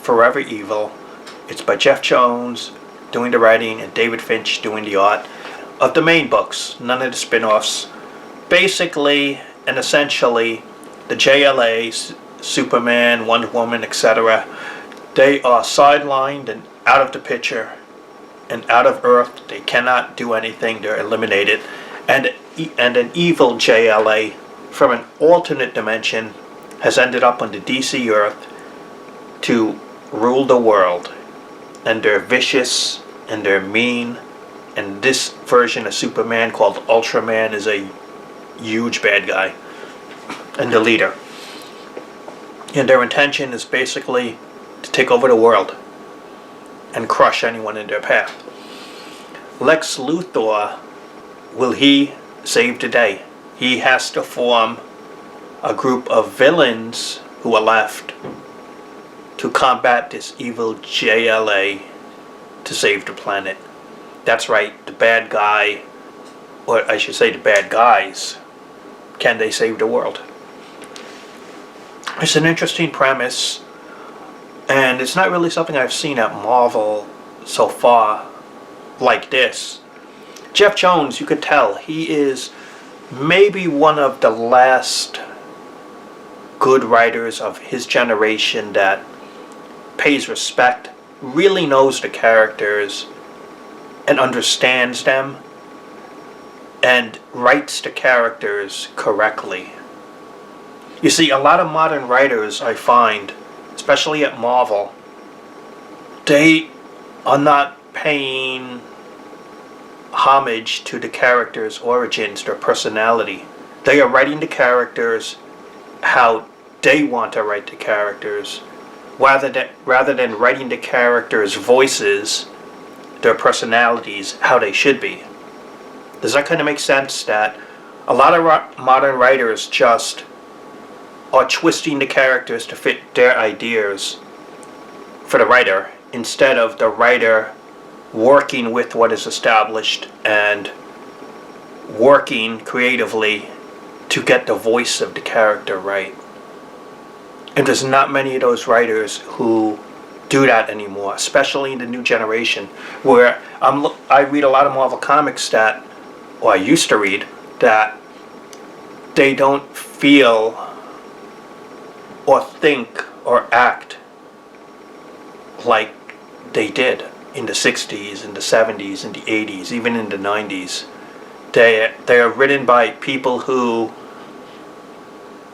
Forever Evil. It's by Geoff Johns doing the writing and David Finch doing the art of the main books, none of the spin-offs. Basically and essentially, the JLA, Superman, Wonder Woman, etc., they are sidelined and out of the picture and out of Earth. They cannot do anything. They're eliminated. And an evil JLA from an alternate dimension has ended up on the DC Earth to rule the world. And they're vicious and they're mean. And this version of Superman called Ultraman is a huge bad guy and the leader. And their intention is basically to take over the world and crush anyone in their path. Lex Luthor, will he save the day? He has to form a group of villains who are left to combat this evil JLA to save the planet. That's right, the bad guy, or I should say the bad guys. Can they save the world? It's an interesting premise, and it's not really something I've seen at Marvel so far like this. Geoff Johns, you could tell, he is maybe one of the last good writers of his generation that pays respect, really knows the characters and understands them and writes the characters correctly. You see, a lot of modern writers, I find, especially at Marvel, they are not paying homage to the characters' origins, their personality. They are writing the characters how they want to write the characters, rather than writing the characters' voices, their personalities, how they should be. Does that kind of make sense? That a lot of modern writers just are twisting the characters to fit their ideas for the writer, instead of the writer working with what is established and working creatively to get the voice of the character right. And there's not many of those writers who do that anymore, especially in the new generation, where I read a lot of Marvel comics that, or I used to read, that they don't feel or think or act like they did in the 60s, in the 70s, in the 80s, even in the 90s. They are written by people who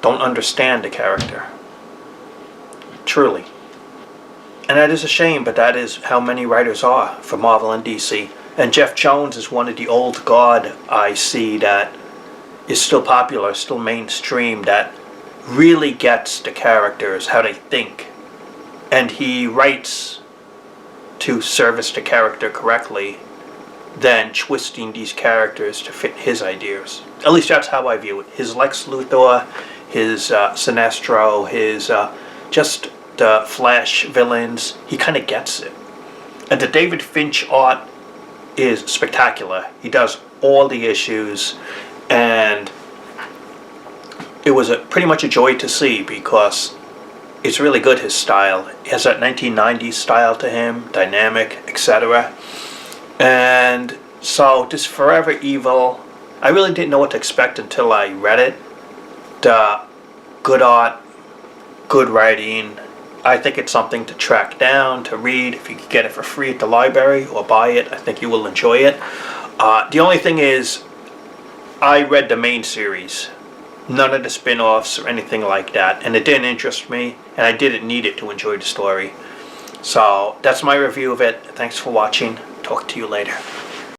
don't understand the character, truly. And that is a shame, but that is how many writers are for Marvel and DC. And Geoff Johns is one of the old guard I see that is still popular, still mainstream, that really gets the characters, how they think. And he writes to service the character correctly, than twisting these characters to fit his ideas. At least that's how I view it. His Lex Luthor, his Sinestro, his just the Flash villains, he kind of gets it. And the David Finch art is spectacular. He does all the issues, and it was pretty much a joy to see, because it's really good, his style. He has that 1990s style to him, dynamic, etc. And so this Forever Evil, I really didn't know what to expect until I read it. The good art, good writing. I think it's something to track down, to read. If you can get it for free at the library or buy it, I think you will enjoy it. The only thing is, I read the main series, none of the spin-offs or anything like that, and it didn't interest me, and I didn't need it to enjoy the story. So that's my review of it. Thanks for watching. Talk to you later.